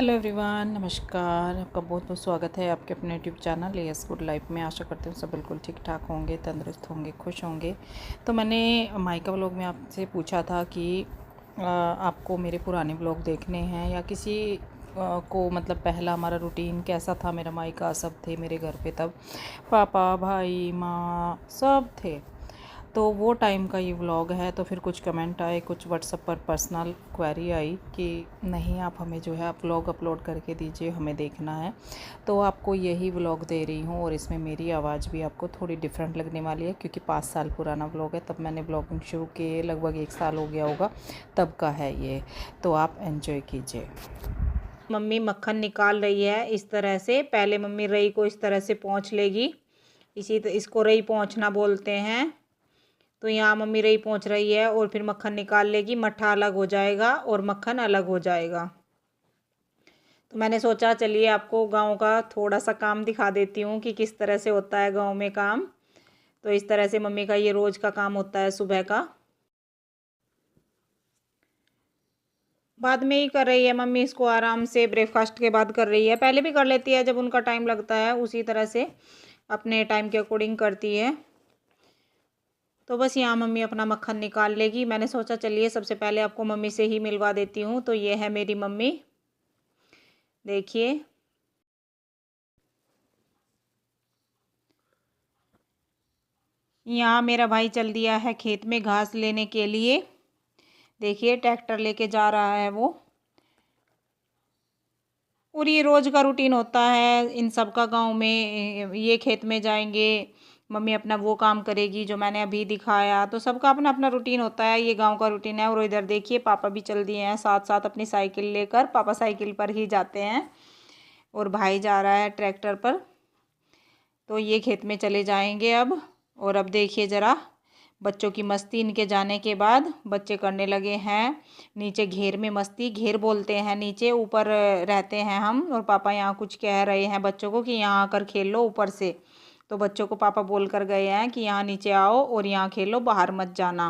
Hello everyone, नमस्कार। आपका बहुत बहुत स्वागत है आपके अपने YouTube channel S good life में। आशा करती हूँ सब बिल्कुल ठीक ठाक होंगे, तंदुरुस्त होंगे, खुश होंगे। तो मैंने माइका व्लॉग में आपसे पूछा था कि आपको मेरे पुराने व्लॉग देखने हैं या किसी को मतलब पहला हमारा रूटीन कैसा था। मेरा माइका सब थे मेरे घर पे, तब पापा भाई माँ सब थे। तो वो टाइम का ये व्लॉग है। तो फिर कुछ कमेंट आए, कुछ व्हाट्सएप पर पर्सनल क्वेरी आई कि नहीं आप हमें जो है आप व्लॉग अपलोड करके दीजिए, हमें देखना है। तो आपको यही व्लॉग दे रही हूँ और इसमें मेरी आवाज़ भी आपको थोड़ी डिफरेंट लगने वाली है क्योंकि 5 साल पुराना व्लॉग है। तब मैंने ब्लॉगिंग शुरू किए, लगभग 1 साल हो गया होगा, तब का है ये। तो आप एंजॉय कीजिए। मम्मी मक्खन निकाल रही है इस तरह से। पहले मम्मी रई को इस तरह से पोंछ लेगी, इसको रई पोंछना बोलते हैं। तो यहाँ मम्मी रई पोंछ रही है और फिर मक्खन निकाल लेगी। मट्ठा अलग हो जाएगा और मक्खन अलग हो जाएगा। तो मैंने सोचा चलिए आपको गांव का थोड़ा सा काम दिखा देती हूँ कि किस तरह से होता है गांव में काम। तो इस तरह से मम्मी का ये रोज़ का काम होता है सुबह का। बाद में ही कर रही है मम्मी, इसको आराम से ब्रेकफास्ट के बाद कर रही है। पहले भी कर लेती है जब उनका टाइम लगता है, उसी तरह से अपने टाइम के अकॉर्डिंग करती है। तो बस यहाँ मम्मी अपना मक्खन निकाल लेगी। मैंने सोचा चलिए सबसे पहले आपको मम्मी से ही मिलवा देती हूँ। तो ये है मेरी मम्मी, देखिए। यहाँ मेरा भाई चल दिया है खेत में घास लेने के लिए। देखिए ट्रैक्टर लेके जा रहा है वो। और ये रोज़ का रूटीन होता है इन सब का गाँव में। ये खेत में जाएंगे, मम्मी अपना वो काम करेगी जो मैंने अभी दिखाया। तो सबका अपना अपना रूटीन होता है, ये गांव का रूटीन है। और इधर देखिए पापा भी चल दिए हैं साथ साथ अपनी साइकिल लेकर। पापा साइकिल पर ही जाते हैं और भाई जा रहा है ट्रैक्टर पर। तो ये खेत में चले जाएंगे अब। और अब देखिए ज़रा बच्चों की मस्ती। इनके जाने के बाद बच्चे करने लगे हैं नीचे घेर में मस्ती। घेर बोलते हैं नीचे, ऊपर रहते हैं हम। और पापा यहाँ कुछ कह रहे हैं बच्चों को कि यहाँ आकर खेलो ऊपर से। तो बच्चों को पापा बोल कर गए हैं कि यहाँ नीचे आओ और यहाँ खेलो, बाहर मत जाना।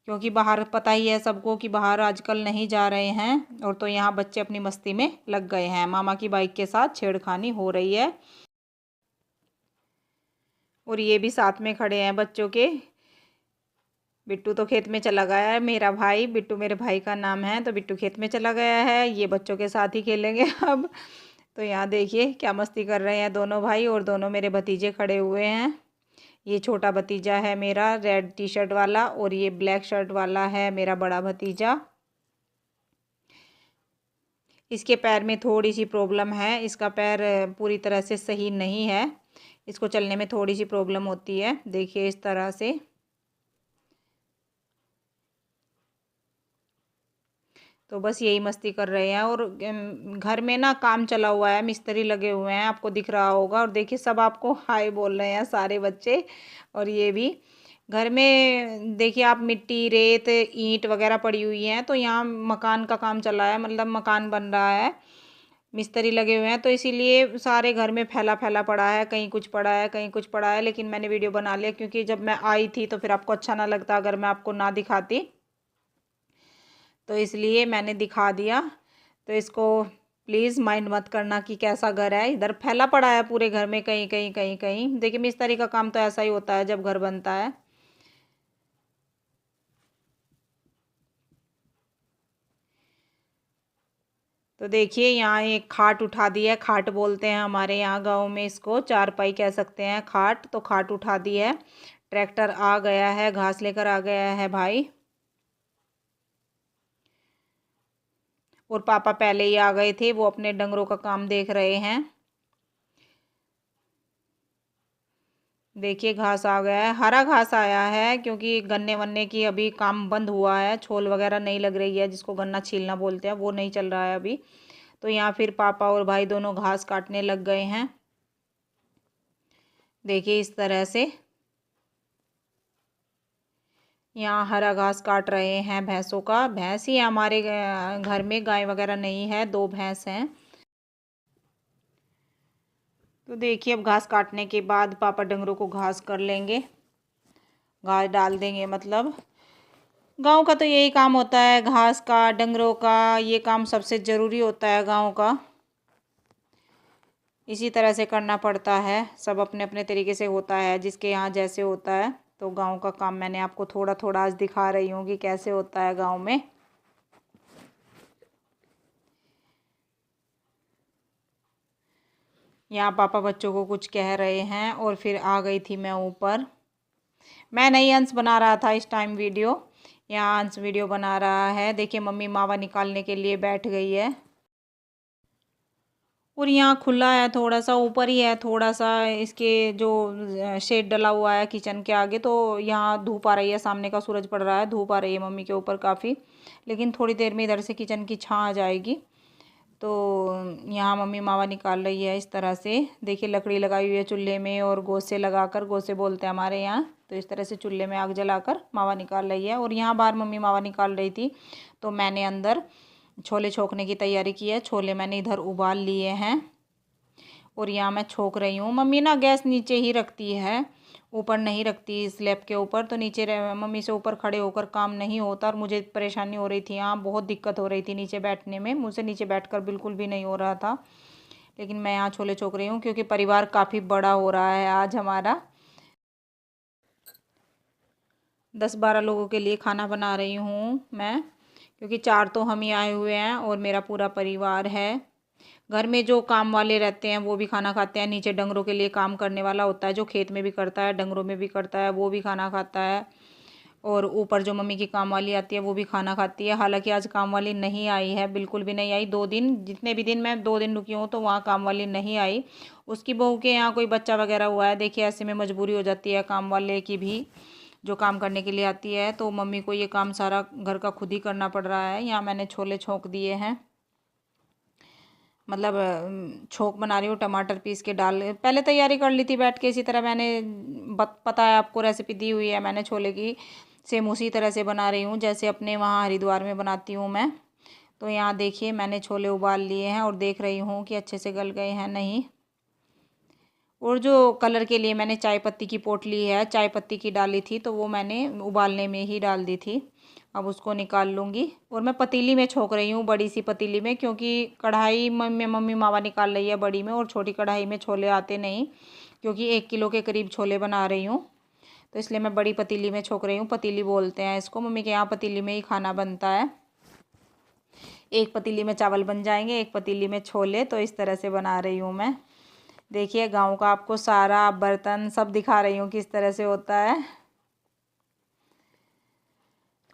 क्योंकि बाहर पता ही है सबको कि बाहर आजकल नहीं जा रहे हैं। और तो यहाँ बच्चे अपनी मस्ती में लग गए हैं। मामा की बाइक के साथ छेड़खानी हो रही है। और ये भी साथ में खड़े हैं बच्चों के। बिट्टू तो खेत में चला गया है, मेरा भाई बिट्टू मेरे भाई का नाम है। तो बिट्टू खेत में चला गया है, ये बच्चों के साथ ही खेलेंगे अब। तो यहाँ देखिए क्या मस्ती कर रहे हैं दोनों भाई। और दोनों मेरे भतीजे खड़े हुए हैं। ये छोटा भतीजा है मेरा रेड टी शर्ट वाला, और ये ब्लैक शर्ट वाला है मेरा बड़ा भतीजा। इसके पैर में थोड़ी सी प्रॉब्लम है, इसका पैर पूरी तरह से सही नहीं है। इसको चलने में थोड़ी सी प्रॉब्लम होती है, देखिए इस तरह से। तो बस यही मस्ती कर रहे हैं। और घर में ना काम चला हुआ है, मिस्त्री लगे हुए हैं, आपको दिख रहा होगा। और देखिए सब आपको हाय बोल रहे हैं सारे बच्चे। और ये भी घर में देखिए आप, मिट्टी रेत ईंट वगैरह पड़ी हुई हैं। तो यहाँ मकान का काम चला है, मतलब मकान बन रहा है, मिस्त्री लगे हुए हैं। तो इसीलिए सारे घर में फैला फैला पड़ा है, कहीं कुछ पड़ा है कहीं कुछ पड़ा है। लेकिन मैंने वीडियो बना लिया क्योंकि जब मैं आई थी तो फिर आपको अच्छा ना लगता अगर मैं आपको ना दिखाती। तो इसलिए मैंने दिखा दिया। तो इसको प्लीज़ माइंड मत करना कि कैसा घर है। इधर फैला पड़ा है पूरे घर में, कहीं कहीं कहीं कहीं। देखिए मिस्त्री का काम तो ऐसा ही होता है जब घर बनता है। तो देखिए यहाँ एक खाट उठा दी है, खाट बोलते हैं हमारे यहाँ गांव में इसको, चारपाई कह सकते हैं खाट। तो खाट उठा दी है, ट्रैक्टर आ गया है, घास लेकर आ गया है भाई। और पापा पहले ही आ गए थे, वो अपने डंगरों का काम देख रहे हैं। देखिए घास आ गया है, हरा घास आया है क्योंकि गन्ने वन्ने की अभी काम बंद हुआ है। छोल वगैरह नहीं लग रही है, जिसको गन्ना छीलना बोलते हैं, वो नहीं चल रहा है अभी। तो यहाँ फिर पापा और भाई दोनों घास काटने लग गए हैं, देखिए इस तरह से। यहाँ हरा घास काट रहे हैं भैंसों का। भैंस ही है हमारे घर में, गाय वगैरह नहीं है, 2 भैंस हैं। तो देखिए अब घास काटने के बाद पापा डंगरों को घास कर लेंगे, घास डाल देंगे मतलब। गांव का तो यही काम होता है, घास का, डंगरों का, ये काम सबसे ज़रूरी होता है गांव का। इसी तरह से करना पड़ता है, सब अपने अपने तरीके से होता है, जिसके यहाँ जैसे होता है। तो गांव का काम मैंने आपको थोड़ा थोड़ा आज दिखा रही हूँ कि कैसे होता है गांव में। यहाँ पापा बच्चों को कुछ कह रहे हैं और फिर आ गई थी मैं ऊपर। मैं नहीं, अंश बना रहा था इस टाइम वीडियो। यहाँ अंश वीडियो बना रहा है। देखिए मम्मी मावा निकालने के लिए बैठ गई है। और यहाँ खुला है, थोड़ा सा ऊपर ही है, थोड़ा सा इसके जो शेड डला हुआ है किचन के आगे, तो यहाँ धूप आ रही है, सामने का सूरज पड़ रहा है, धूप आ रही है मम्मी के ऊपर काफ़ी। लेकिन थोड़ी देर में इधर से किचन की छाँ आ जाएगी। तो यहाँ मम्मी मावा निकाल रही है इस तरह से। देखिए लकड़ी लगाई हुई है चूल्हे में और गोसे लगाकर, गोसे बोलते हैं हमारे यहाँ, तो इस तरह से चूल्हे में आग जलाकर मावा निकाल रही है। और यहाँ बाहर मम्मी मावा निकाल रही थी, तो मैंने अंदर छोले छोंकने की तैयारी की है। छोले मैंने इधर उबाल लिए हैं और यहाँ मैं छोंक रही हूँ। मम्मी ना गैस नीचे ही रखती है, ऊपर नहीं रखती स्लैब के ऊपर, तो नीचे मम्मी से ऊपर खड़े होकर काम नहीं होता और मुझे परेशानी हो रही थी, यहाँ बहुत दिक्कत हो रही थी नीचे बैठने में, मुझसे नीचे बैठकर बिल्कुल भी नहीं हो रहा था। लेकिन मैं यहाँ छोले छोंक रही हूँ क्योंकि परिवार काफ़ी बड़ा हो रहा है आज हमारा। 10-12 लोगों के लिए खाना बना रही हूँ मैं, क्योंकि 4 तो हम ही आए हुए हैं और मेरा पूरा परिवार है। घर में जो काम वाले रहते हैं वो भी खाना खाते हैं, नीचे डंगरों के लिए काम करने वाला होता है जो खेत में भी करता है, डंगरों में भी करता है, वो भी खाना खाता है। और ऊपर जो मम्मी की काम वाली आती है वो भी खाना खाती है। हालांकि आज काम वाली नहीं आई है, बिल्कुल भी नहीं आई। 2 दिन, जितने भी दिन मैं 2 दिन रुकी हूँ तो वहाँ काम वाली नहीं आई। उसकी बहू के यहाँ कोई बच्चा वगैरह हुआ है। देखिए ऐसे में मजबूरी हो जाती है काम वाले की भी, जो काम करने के लिए आती है, तो मम्मी को ये काम सारा घर का खुद ही करना पड़ रहा है। यहाँ मैंने छोले छोंक दिए हैं, मतलब छोंक बना रही हूँ, टमाटर पीस के डाल, पहले तैयारी कर ली थी बैठ के। इसी तरह मैंने पता है आपको, रेसिपी दी हुई है मैंने छोले की, सेम उसी तरह से बना रही हूँ जैसे अपने वहाँ हरिद्वार में बनाती हूँ मैं। तो यहाँ देखिए मैंने छोले उबाल लिए हैं और देख रही हूँ कि अच्छे से गल गए हैं नहीं। और जो कलर के लिए मैंने चाय पत्ती की पोटली है, चाय पत्ती की डाली थी, तो वो मैंने उबालने में ही डाल दी थी। अब उसको निकाल लूँगी। और मैं पतीली में छोंक रही हूँ, बड़ी सी पतीली में, क्योंकि कढ़ाई में मम्मी मावा निकाल रही है बड़ी में, और छोटी कढ़ाई में छोले आते नहीं, क्योंकि 1 किलो के करीब छोले बना रही हूँ, तो इसलिए मैं बड़ी पतीली में छोंक रही हूँ। पतीली बोलते हैं इसको, मम्मी के यहाँ पतीली में ही खाना बनता है। एक पतीली में चावल बन जाएंगे, एक पतीली में छोले, तो इस तरह से बना रही हूँ मैं। देखिए गांव का आपको सारा बर्तन सब दिखा रही हूँ किस तरह से होता है।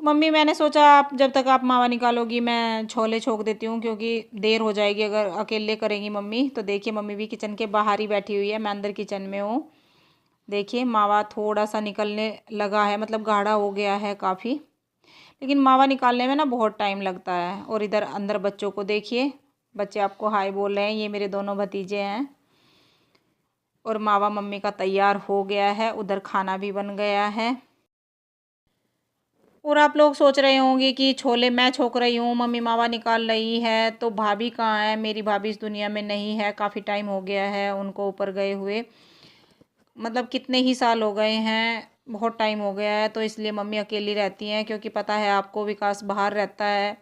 तो मम्मी, मैंने सोचा आप जब तक आप मावा निकालोगी मैं छोले छोंक देती हूँ, क्योंकि देर हो जाएगी अगर अकेले करेंगी मम्मी। तो देखिए मम्मी भी किचन के बाहर ही बैठी हुई है, मैं अंदर किचन में हूँ। देखिए मावा थोड़ा सा निकलने लगा है, मतलब गाढ़ा हो गया है काफ़ी, लेकिन मावा निकालने में ना बहुत टाइम लगता है। और इधर अंदर बच्चों को देखिए, बच्चे आपको हाय बोल रहे हैं, ये मेरे दोनों भतीजे हैं। और मावा मम्मी का तैयार हो गया है, उधर खाना भी बन गया है। और आप लोग सोच रहे होंगे कि छोले मैं छोंक रही हूँ, मम्मी मावा निकाल रही है, तो भाभी कहाँ है? मेरी भाभी इस दुनिया में नहीं है, काफ़ी टाइम हो गया है उनको ऊपर गए हुए, मतलब कितने ही साल हो गए हैं, बहुत टाइम हो गया है। तो इसलिए मम्मी अकेली रहती हैं, क्योंकि पता है आपको विकास बाहर रहता है,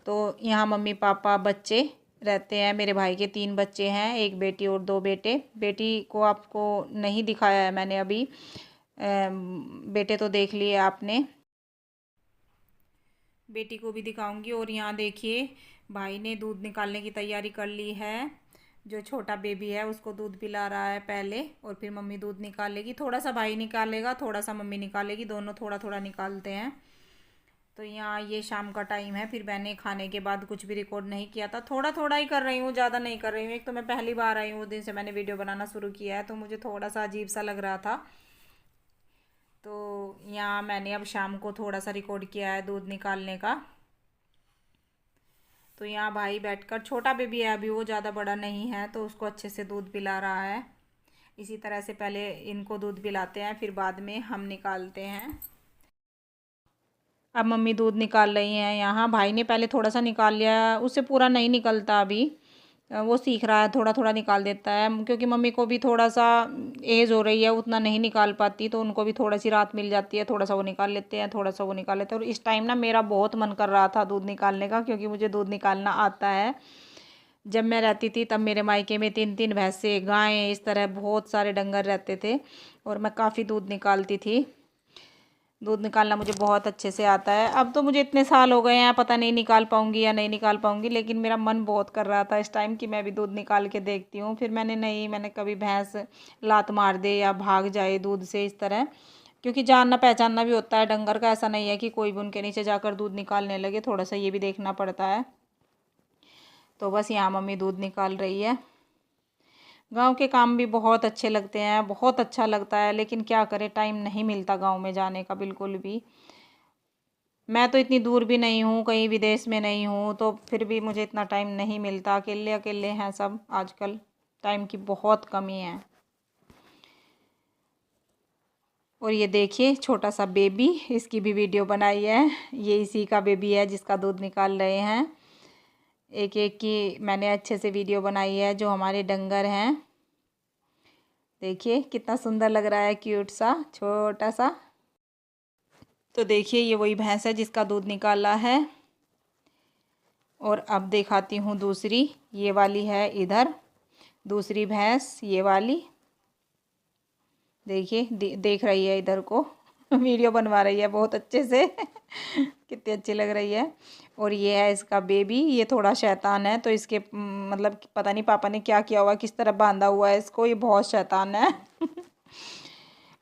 तो यहाँ मम्मी पापा बच्चे रहते हैं। मेरे भाई के 3 बच्चे हैं, एक बेटी और 2 बेटे। बेटी को आपको नहीं दिखाया है मैंने अभी, बेटे तो देख लिए आपने, बेटी को भी दिखाऊंगी। और यहाँ देखिए भाई ने दूध निकालने की तैयारी कर ली है। जो छोटा बेबी है उसको दूध पिला रहा है पहले, और फिर मम्मी दूध निकालेगी। थोड़ा सा भाई निकालेगा, थोड़ा सा मम्मी निकालेगी, दोनों थोड़ा थोड़ा निकालते हैं। तो यहाँ ये शाम का टाइम है, फिर मैंने खाने के बाद कुछ भी रिकॉर्ड नहीं किया था, थोड़ा थोड़ा ही कर रही हूँ, ज़्यादा नहीं कर रही हूँ। एक तो मैं पहली बार आई हूँ, दिन से मैंने वीडियो बनाना शुरू किया है, तो मुझे थोड़ा सा अजीब सा लग रहा था। तो यहाँ मैंने अब शाम को थोड़ा सा रिकॉर्ड किया है दूध निकालने का। तो यहाँ भाई बैठकर, छोटा बेबी है अभी, वो ज़्यादा बड़ा नहीं है, तो उसको अच्छे से दूध पिला रहा है। इसी तरह से पहले इनको दूध पिलाते हैं, फिर बाद में हम निकालते हैं। अब मम्मी दूध निकाल रही हैं। यहाँ भाई ने पहले थोड़ा सा निकाल लिया, उससे पूरा नहीं निकलता अभी, वो सीख रहा है, थोड़ा थोड़ा निकाल देता है, क्योंकि मम्मी को भी थोड़ा सा एज हो रही है, उतना नहीं निकाल पाती, तो उनको भी थोड़ा सी राहत मिल जाती है, थोड़ा सा वो निकाल लेते हैं, थोड़ा सा वो निकाल लेते हैं। और इस टाइम ना मेरा बहुत मन कर रहा था दूध निकालने का, क्योंकि मुझे दूध निकालना आता है। जब मैं रहती थी तब मेरे मायके में 3-3 भैंसे, गायें, इस तरह बहुत सारे डंगर रहते थे और मैं काफ़ी दूध निकालती थी। दूध निकालना मुझे बहुत अच्छे से आता है। अब तो मुझे इतने साल हो गए हैं, पता नहीं निकाल पाऊँगी या नहीं निकाल पाऊँगी, लेकिन मेरा मन बहुत कर रहा था इस टाइम कि मैं भी दूध निकाल के देखती हूँ। फिर मैंने कभी भैंस लात मार दे या भाग जाए दूध से, इस तरह, क्योंकि जानना पहचानना भी होता है डंगर का। ऐसा नहीं है कि कोई भी उनके नीचे जाकर दूध निकालने लगे, थोड़ा सा ये भी देखना पड़ता है। तो बस यहाँ मम्मी दूध निकाल रही है। गांव के काम भी बहुत अच्छे लगते हैं, बहुत अच्छा लगता है, लेकिन क्या करें, टाइम नहीं मिलता गांव में जाने का बिल्कुल भी। मैं तो इतनी दूर भी नहीं हूँ, कहीं विदेश में नहीं हूँ, तो फिर भी मुझे इतना टाइम नहीं मिलता। अकेले अकेले हैं सब आजकल, टाइम की बहुत कमी है। और ये देखिए छोटा सा बेबी, इसकी भी वीडियो बनाई है। ये इसी का बेबी है जिसका दूध निकाल रहे हैं। एक एक की मैंने अच्छे से वीडियो बनाई है, जो हमारे डंगर हैं। देखिए कितना सुंदर लग रहा है, क्यूट सा छोटा सा। तो देखिए ये वही भैंस है जिसका दूध निकाला है। और अब दिखाती हूँ दूसरी, ये वाली है इधर, दूसरी भैंस ये वाली। देखिए देख रही है इधर को वीडियो बनवा रही है बहुत अच्छे से कितनी अच्छी लग रही है। और ये है इसका बेबी, ये थोड़ा शैतान है, तो इसके मतलब पता नहीं पापा ने क्या किया हुआ, किस तरह बांधा हुआ है इसको, ये बहुत शैतान है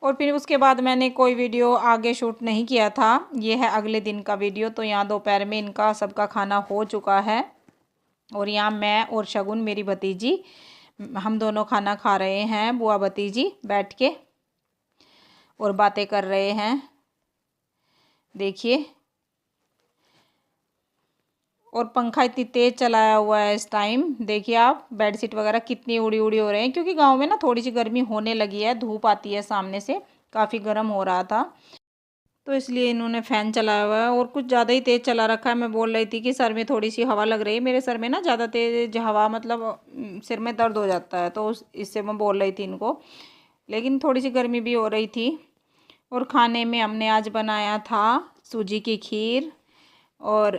और फिर उसके बाद मैंने कोई वीडियो आगे शूट नहीं किया था। ये है अगले दिन का वीडियो। तो यहाँ दोपहर में इनका सबका खाना हो चुका है और यहाँ मैं और शगुन मेरी भतीजी, हम दोनों खाना खा रहे हैं, बुआ भतीजी बैठ के, और बातें कर रहे हैं। देखिए, और पंखा इतनी तेज़ चलाया हुआ है इस टाइम। देखिए आप, बेडशीट वगैरह कितनी उड़ी उड़ी हो रहे हैं, क्योंकि गांव में ना थोड़ी सी गर्मी होने लगी है, धूप आती है सामने से, काफ़ी गर्म हो रहा था, तो इसलिए इन्होंने फ़ैन चलाया हुआ है और कुछ ज़्यादा ही तेज़ चला रखा है। मैं बोल रही थी कि सर में थोड़ी सी हवा लग रही है, मेरे सर में ना ज़्यादा तेज़ हवा, मतलब सिर में दर्द हो जाता है, तो इससे मैं बोल रही थी इनको, लेकिन थोड़ी सी गर्मी भी हो रही थी। और खाने में हमने आज बनाया था सूजी की खीर और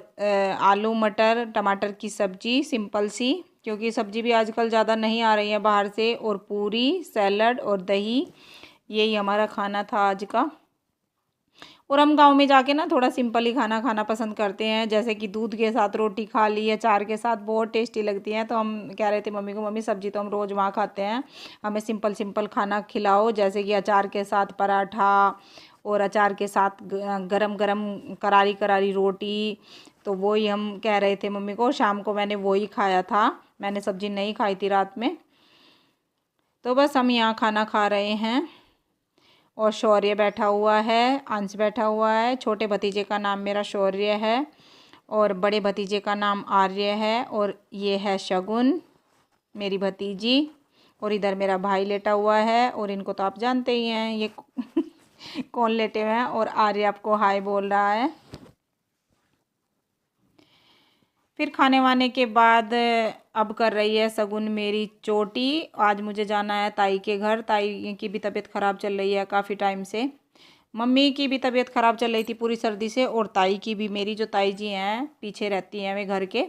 आलू मटर टमाटर की सब्ज़ी, सिंपल सी, क्योंकि सब्ज़ी भी आजकल ज़्यादा नहीं आ रही है बाहर से, और पूरी, सैलड और दही, यही हमारा खाना था आज का। और हम गांव में जाके ना थोड़ा सिंपल ही खाना खाना पसंद करते हैं, जैसे कि दूध के साथ रोटी खा ली, अचार के साथ बहुत टेस्टी लगती हैं। तो हम कह रहे थे मम्मी को, मम्मी सब्ज़ी तो हम रोज़ वहाँ खाते हैं, हमें सिंपल सिंपल खाना खिलाओ, जैसे कि अचार के साथ पराठा और अचार के साथ गरम गरम करारी करारी रोटी। तो वही हम कह रहे थे मम्मी को, शाम को मैंने वही खाया था, मैंने सब्ज़ी नहीं खाई थी रात में। तो बस हम यहाँ खाना खा रहे हैं और शौर्य बैठा हुआ है, अंश बैठा हुआ है। छोटे भतीजे का नाम मेरा शौर्य है और बड़े भतीजे का नाम आर्य है, और ये है शगुन मेरी भतीजी, और इधर मेरा भाई लेटा हुआ है, और इनको तो आप जानते ही हैं ये कौन लेटे हुए हैं। और आर्य आपको हाय बोल रहा है। फिर खाने वाने के बाद अब कर रही है शगुन मेरी चोटी। आज मुझे जाना है ताई के घर, ताई की भी तबीयत ख़राब चल रही है काफ़ी टाइम से, मम्मी की भी तबीयत ख़राब चल रही थी पूरी सर्दी से, और ताई की भी, मेरी जो ताई जी हैं पीछे रहती हैं वे घर के,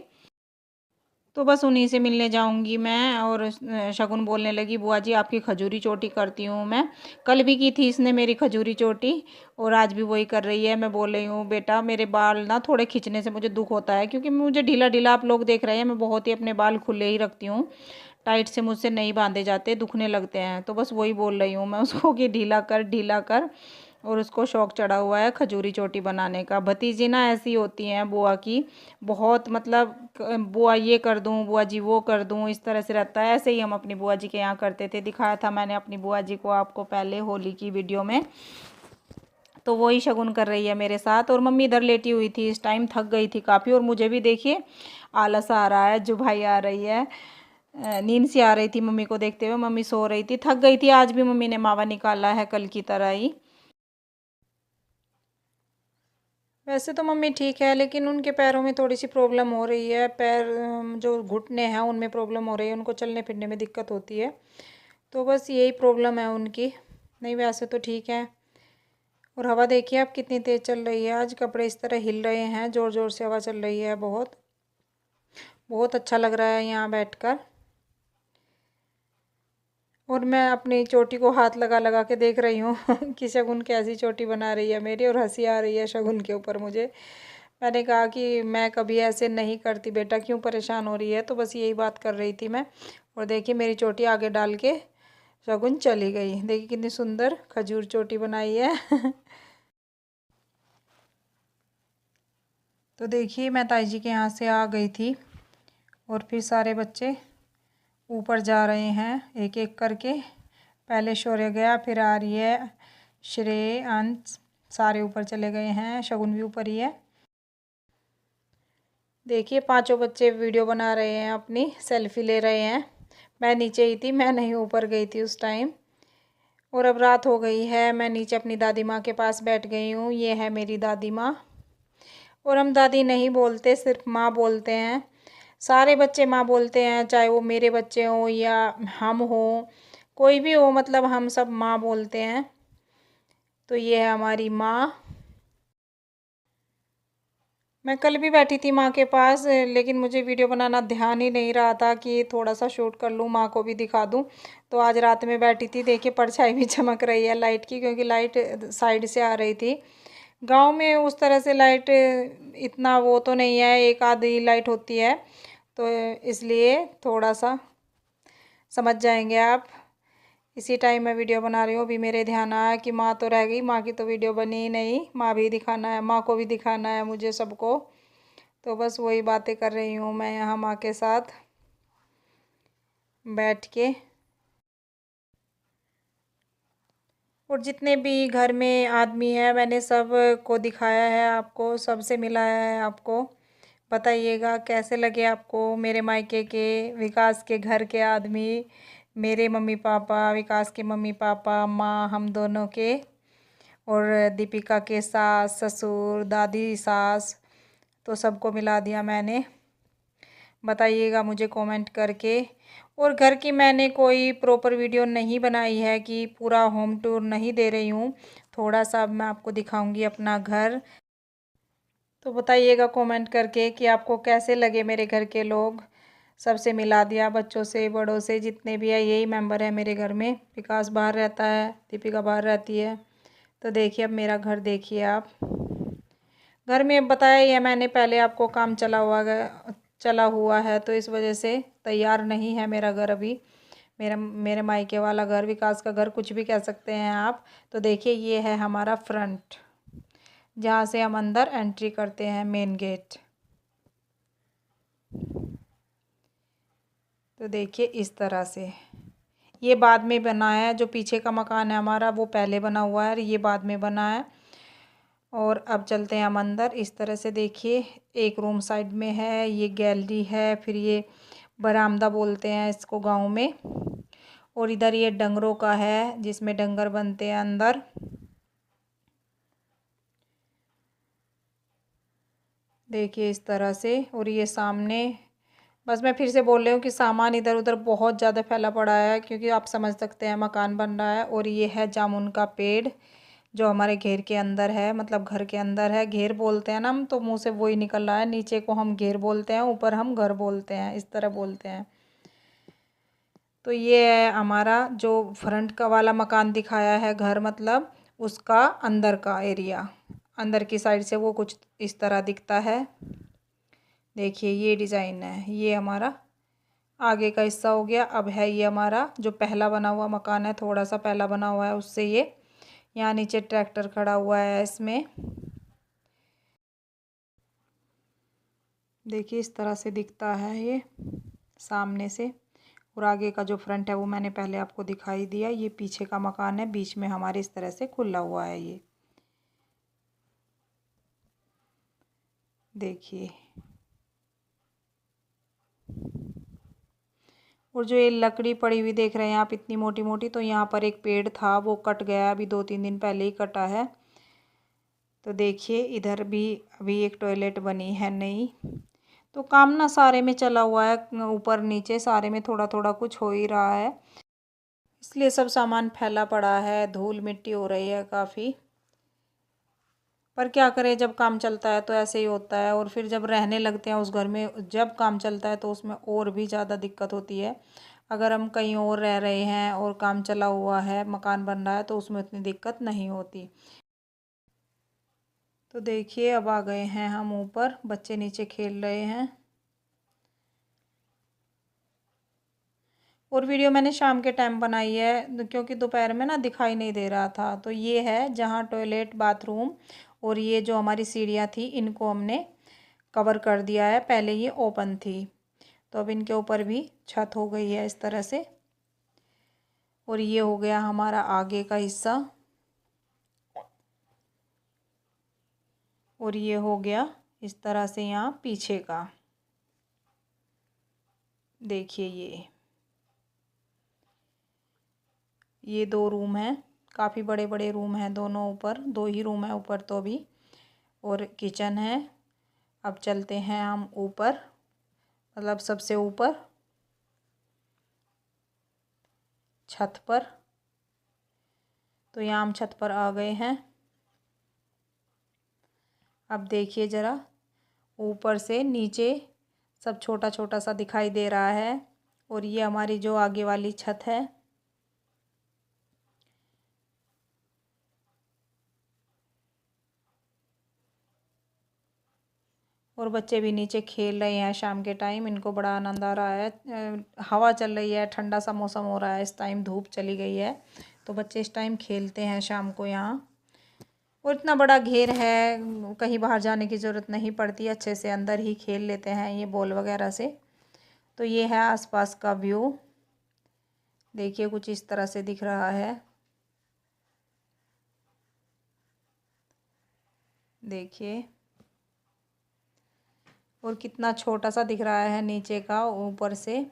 तो बस उन्हीं से मिलने जाऊंगी मैं। और शगुन बोलने लगी, बुआ जी आपकी खजूरी चोटी करती हूँ मैं, कल भी की थी इसने मेरी खजूरी चोटी, और आज भी वही कर रही है। मैं बोल रही हूँ बेटा मेरे बाल ना थोड़े खींचने से मुझे दुख होता है, क्योंकि मुझे ढीला ढीला, आप लोग देख रहे हैं, मैं बहुत ही अपने बाल खुले ही रखती हूँ, टाइट से मुझसे नहीं बांधे जाते, दुखने लगते हैं। तो बस वही बोल रही हूँ मैं उसको कि ढीला कर ढीला कर, और उसको शौक़ चढ़ा हुआ है खजूरी चोटी बनाने का। भतीजी ना ऐसी होती हैं बुआ की, बहुत मतलब बुआ ये कर दूँ, बुआ जी वो कर दूँ, इस तरह से रहता है। ऐसे ही हम अपनी बुआ जी के यहाँ करते थे, दिखाया था मैंने अपनी बुआ जी को आपको पहले होली की वीडियो में। तो वही शगुन कर रही है मेरे साथ, और मम्मी इधर लेटी हुई थी, इस टाइम थक गई थी काफ़ी, और मुझे भी देखिए आलस आ रहा है, जो भाई आ रही है, नींद सी आ रही थी मम्मी को देखते हुए, मम्मी सो रही थी, थक गई थी। आज भी मम्मी ने मावा निकाला है कल की तरह ही। वैसे तो मम्मी ठीक है, लेकिन उनके पैरों में थोड़ी सी प्रॉब्लम हो रही है। पैर जो घुटने हैं उनमें प्रॉब्लम हो रही है, उनको चलने फिरने में दिक्कत होती है। तो बस यही प्रॉब्लम है उनकी, नहीं वैसे तो ठीक है। और हवा देखिए आप कितनी तेज़ चल रही है। आज कपड़े इस तरह हिल रहे हैं, ज़ोर ज़ोर से हवा चल रही है। बहुत बहुत अच्छा लग रहा है यहाँ बैठकर। और मैं अपनी चोटी को हाथ लगा लगा के देख रही हूँ कि शगुन कैसी चोटी बना रही है मेरी, और हंसी आ रही है शगुन के ऊपर मुझे। मैंने कहा कि मैं कभी ऐसे नहीं करती बेटा, क्यों परेशान हो रही है। तो बस यही बात कर रही थी मैं। और देखिए मेरी चोटी आगे डाल के शगुन चली गई। देखिए कितनी सुंदर खजूर चोटी बनाई है तो देखिए मैं ताई जी के यहाँ से आ गई थी, और फिर सारे बच्चे ऊपर जा रहे हैं एक एक करके। पहले शौर्य गया, फिर आर्य, श्रेय, अंश, सारे ऊपर चले गए हैं। शगुन भी ऊपर ही है। देखिए पांचों बच्चे वीडियो बना रहे हैं, अपनी सेल्फी ले रहे हैं। मैं नीचे ही थी, मैं नहीं ऊपर गई थी उस टाइम। और अब रात हो गई है, मैं नीचे अपनी दादी माँ के पास बैठ गई हूँ। ये है मेरी दादी माँ। और हम दादी नहीं बोलते, सिर्फ माँ बोलते हैं। सारे बच्चे माँ बोलते हैं, चाहे वो मेरे बच्चे हों या हम हों, कोई भी हो, मतलब हम सब माँ बोलते हैं। तो ये है हमारी माँ। मैं कल भी बैठी थी माँ के पास, लेकिन मुझे वीडियो बनाना ध्यान ही नहीं रहा था कि थोड़ा सा शूट कर लूँ, माँ को भी दिखा दूँ। तो आज रात में बैठी थी, देखिए परछाई भी चमक रही है लाइट की, क्योंकि लाइट साइड से आ रही थी। गांव में उस तरह से लाइट इतना वो तो नहीं है, एक आधी लाइट होती है। तो इसलिए थोड़ा सा समझ जाएंगे आप। इसी टाइम मैं वीडियो बना रही हूँ, अभी मेरे ध्यान आया कि माँ तो रह गई, माँ की तो वीडियो बनी ही नहीं। माँ भी दिखाना है, माँ को भी दिखाना है मुझे, सबको। तो बस वही बातें कर रही हूँ मैं यहाँ माँ के साथ बैठ के। और जितने भी घर में आदमी हैं मैंने सब को दिखाया है आपको, सबसे मिलाया है आपको। बताइएगा कैसे लगे आपको मेरे मायके के, विकास के घर के आदमी, मेरे मम्मी पापा, विकास के मम्मी पापा, माँ, हम दोनों के, और दीपिका के सास ससुर, दादी सास, तो सबको मिला दिया मैंने। बताइएगा मुझे कमेंट करके। और घर की मैंने कोई प्रॉपर वीडियो नहीं बनाई है कि पूरा होम टूर नहीं दे रही हूँ, थोड़ा सा मैं आपको दिखाऊंगी अपना घर। तो बताइएगा कमेंट करके कि आपको कैसे लगे मेरे घर के लोग। सबसे मिला दिया, बच्चों से बड़ों से, जितने भी है यही मेंबर है मेरे घर में। विकास बाहर रहता है, दीपिका बाहर रहती है। तो देखिए अब मेरा घर देखिए आप। घर में बताया ही है मैंने पहले आपको, काम चला हुआ है, तो इस वजह से तैयार नहीं है मेरा घर अभी। मेरे मायके वाला घर, विकास का घर, कुछ भी कह सकते हैं आप। तो देखिए ये है हमारा फ्रंट, जहाँ से हम अंदर एंट्री करते हैं, मेन गेट। तो देखिए इस तरह से। ये बाद में बना है, जो पीछे का मकान है हमारा वो पहले बना हुआ है, और ये बाद में बना है। और अब चलते हैं हम अंदर। इस तरह से देखिए, एक रूम साइड में है, ये गैलरी है, फिर ये बरामदा बोलते हैं इसको गांव में। और इधर ये डंगरों का है, जिसमें डंगर बनते हैं अंदर। देखिए इस तरह से। और ये सामने, बस मैं फिर से बोल रही हूँ कि सामान इधर उधर बहुत ज़्यादा फैला पड़ा है, क्योंकि आप समझ सकते हैं मकान बन रहा है। और ये है जामुन का पेड़, जो हमारे घेर के अंदर है, मतलब घर के अंदर है। घेर बोलते हैं ना हम, तो मुंह से वही निकल रहा है। नीचे को हम घेर बोलते हैं, ऊपर हम घर बोलते हैं, इस तरह बोलते हैं। तो ये है हमारा जो फ्रंट का वाला मकान दिखाया है घर, मतलब उसका अंदर का एरिया। अंदर की साइड से वो कुछ इस तरह दिखता है। देखिए ये डिज़ाइन है, ये हमारा आगे का हिस्सा हो गया। अब है ये हमारा जो पहला बना हुआ मकान है, थोड़ा सा पहला बना हुआ है उससे। ये यहाँ नीचे ट्रैक्टर खड़ा हुआ है इसमें। देखिए इस तरह से दिखता है ये सामने से। और आगे का जो फ्रंट है वो मैंने पहले आपको दिखाई दिया। ये पीछे का मकान है, बीच में हमारे इस तरह से खुला हुआ है ये। देखिए, और जो ये लकड़ी पड़ी हुई देख रहे हैं आप, इतनी मोटी मोटी, तो यहाँ पर एक पेड़ था वो कट गया, अभी 2-3 दिन पहले ही कटा है। तो देखिए इधर भी अभी एक टॉयलेट बनी है नई। तो काम ना सारे में चला हुआ है, ऊपर नीचे सारे में थोड़ा थोड़ा कुछ हो ही रहा है, इसलिए सब सामान फैला पड़ा है, धूल मिट्टी हो रही है काफ़ी। पर क्या करें, जब काम चलता है तो ऐसे ही होता है, और फिर जब रहने लगते हैं उस घर में, जब काम चलता है तो उसमें और भी ज़्यादा दिक्कत होती है। अगर हम कहीं और रह रहे हैं और काम चला हुआ है, मकान बन रहा है, तो उसमें उतनी दिक्कत नहीं होती। तो देखिए अब आ गए हैं हम ऊपर, बच्चे नीचे खेल रहे हैं। और वीडियो मैंने शाम के टाइम बनाई है क्योंकि दोपहर में ना दिखाई नहीं दे रहा था। तो ये है जहाँ टॉयलेट, बाथरूम और ये जो हमारी सीढ़ियाँ थी, इनको हमने कवर कर दिया है। पहले ये ओपन थी, तो अब इनके ऊपर भी छत हो गई है इस तरह से। और ये हो गया हमारा आगे का हिस्सा, और ये हो गया इस तरह से यहाँ पीछे का। देखिए ये 2 रूम हैं, काफ़ी बड़े बड़े रूम हैं दोनों, ऊपर 2 ही रूम है ऊपर तो अभी, और किचन है। अब चलते हैं हम ऊपर, मतलब सबसे ऊपर छत पर। तो यहाँ हम छत पर आ गए हैं। अब देखिए ज़रा ऊपर से नीचे सब छोटा छोटा सा दिखाई दे रहा है, और ये हमारी जो आगे वाली छत है। और बच्चे भी नीचे खेल रहे हैं शाम के टाइम, इनको बड़ा आनंद आ रहा है। हवा चल रही है, ठंडा सा मौसम हो रहा है इस टाइम, धूप चली गई है, तो बच्चे इस टाइम खेलते हैं शाम को यहाँ। और इतना बड़ा घेर है, कहीं बाहर जाने की ज़रूरत नहीं पड़ती, अच्छे से अंदर ही खेल लेते हैं ये बॉल वगैरह से। तो ये है आसपास का व्यू, देखिए कुछ इस तरह से दिख रहा है। देखिए, और कितना छोटा सा दिख रहा है नीचे का ऊपर से।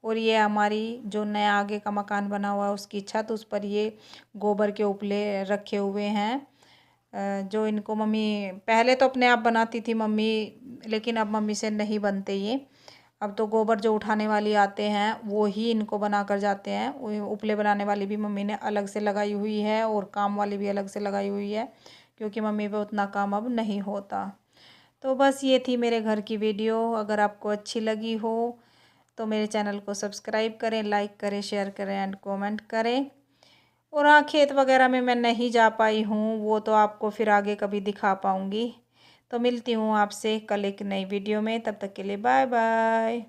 और ये हमारी जो नया आगे का मकान बना हुआ है उसकी छत, उस पर ये गोबर के उपले रखे हुए हैं। जो इनको मम्मी पहले तो अपने आप बनाती थी मम्मी, लेकिन अब मम्मी से नहीं बनते ये। अब तो गोबर जो उठाने वाली आते हैं वो ही इनको बना कर जाते हैं। उपले बनाने वाली भी मम्मी ने अलग से लगाई हुई है, और काम वाली भी अलग से लगाई हुई है, क्योंकि मम्मी पे उतना काम अब नहीं होता। तो बस ये थी मेरे घर की वीडियो। अगर आपको अच्छी लगी हो तो मेरे चैनल को सब्सक्राइब करें, लाइक करें, शेयर करें एंड कमेंट करें। और हाँ, खेत वगैरह में मैं नहीं जा पाई हूँ, वो तो आपको फिर आगे कभी दिखा पाऊँगी। तो मिलती हूँ आपसे कल एक नई वीडियो में, तब तक के लिए बाय बाय।